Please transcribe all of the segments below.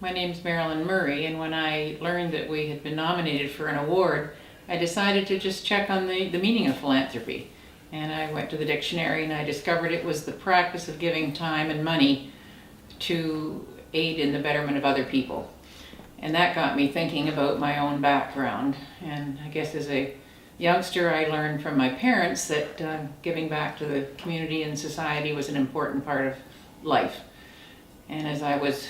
My name's Marilyn Murray, and when I learned that we had been nominated for an award, I decided to just check on the meaning of philanthropy. And I went to the dictionary and I discovered it was the practice of giving time and money to aid in the betterment of other people. And that got me thinking about my own background. And I guess as a youngster, I learned from my parents that giving back to the community and society was an important part of life. And as I was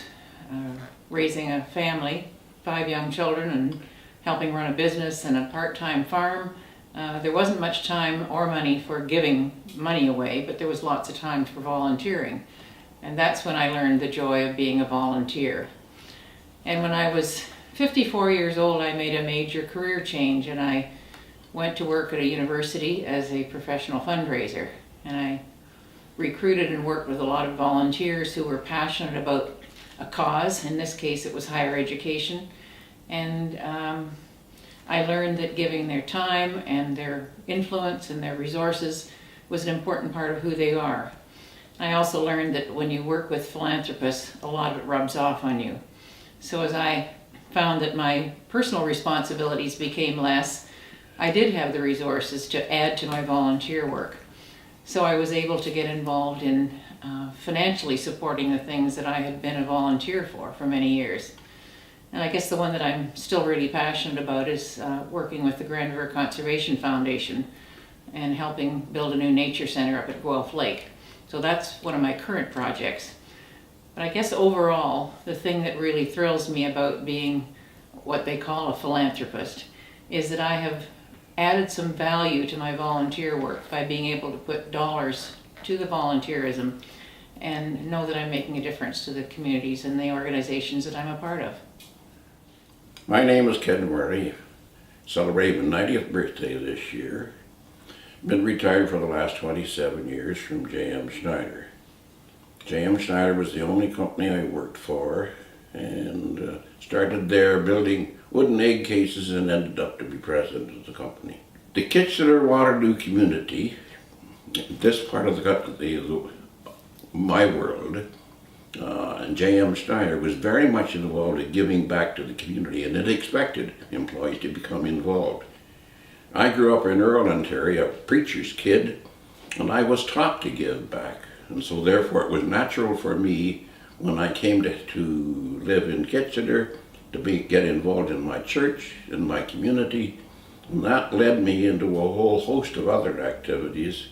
raising a family, 5 young children, and helping run a business and a part-time farm, there wasn't much time or money for giving money away, but there was lots of time for volunteering. And that's when I learned the joy of being a volunteer. And when I was 54 years old, I made a major career change, and I went to work at a university as a professional fundraiser. And I recruited and worked with a lot of volunteers who were passionate about a cause. In this case, it was higher education. And I learned that giving their time and their influence and their resources was an important part of who they are. I also learned that when you work with philanthropists, a lot of it rubs off on you. So as I found that my personal responsibilities became less, I did have the resources to add to my volunteer work. So I was able to get involved in financially supporting the things that I had been a volunteer for many years. And I guess the one that I'm still really passionate about is working with the Grand River Conservation Foundation and helping build a new nature center up at Guelph Lake. So that's one of my current projects. But I guess overall, the thing that really thrills me about being what they call a philanthropist is that I have added some value to my volunteer work by being able to put dollars to the volunteerism and know that I'm making a difference to the communities and the organizations that I'm a part of. My name is Ken Murray, celebrating my 90th birthday this year. Been retired for the last 27 years from J.M. Schneider. J.M. Schneider was the only company I worked for, and started there building wooden egg cases and ended up to be president of the company. The Kitchener-Waterloo community, this part of the country, my world, and J.M. Schneider was very much involved in giving back to the community, and it expected employees to become involved. I grew up in Earl, Ontario, a preacher's kid, and I was taught to give back. And so therefore it was natural for me when I came to live in Kitchener to get involved in my church, in my community, and that led me into a whole host of other activities,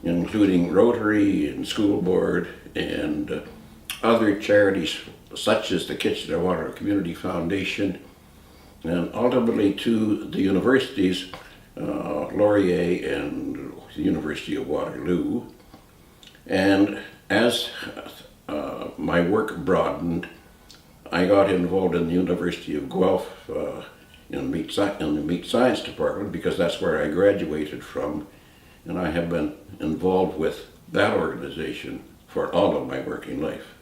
including Rotary and School Board and other charities such as the Kitchener-Waterloo Community Foundation, and ultimately to the universities, Laurier and the University of Waterloo. And as my work broadened, I got involved in the University of Guelph in the Meat Science Department because that's where I graduated from, and I have been involved with that organization for all of my working life.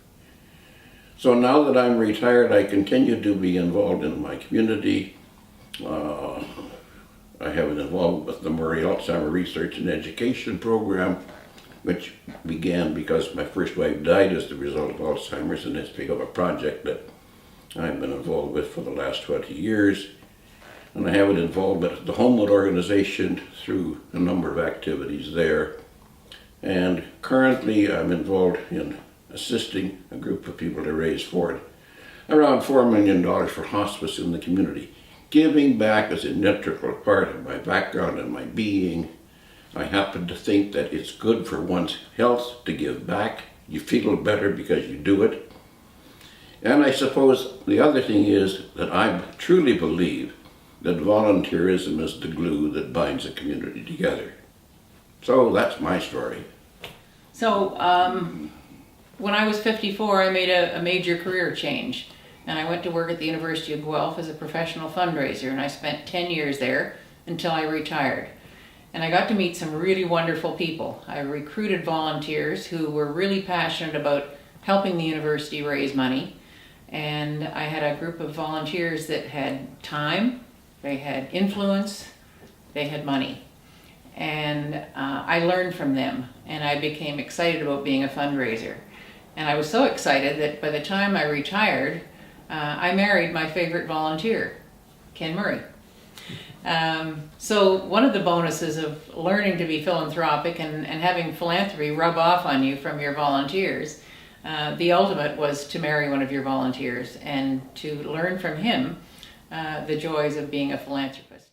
So now that I'm retired, I continue to be involved in my community. I have been involved with the Murray Alzheimer Research and Education Program, which began because my first wife died as the result of Alzheimer's, and it's become a project that I've been involved with for the last 20 years. And I have an involvement with the Homewood organization through a number of activities there. And currently I'm involved in assisting a group of people to raise around $4 million for hospice in the community. Giving back is an integral part of my background and my being. I happen to think that it's good for one's health to give back. You feel better because you do it. And I suppose the other thing is that I truly believe that volunteerism is the glue that binds a community together. So that's my story. So when I was 54, I made a major career change. And I went to work at the University of Guelph as a professional fundraiser, and I spent 10 years there until I retired. And I got to meet some really wonderful people. I recruited volunteers who were really passionate about helping the university raise money. And I had a group of volunteers that had time, they had influence, they had money. And I learned from them, and I became excited about being a fundraiser. And I was so excited that by the time I retired, I married my favorite volunteer, Ken Murray. So one of the bonuses of learning to be philanthropic and having philanthropy rub off on you from your volunteers, the ultimate was to marry one of your volunteers and to learn from him the joys of being a philanthropist.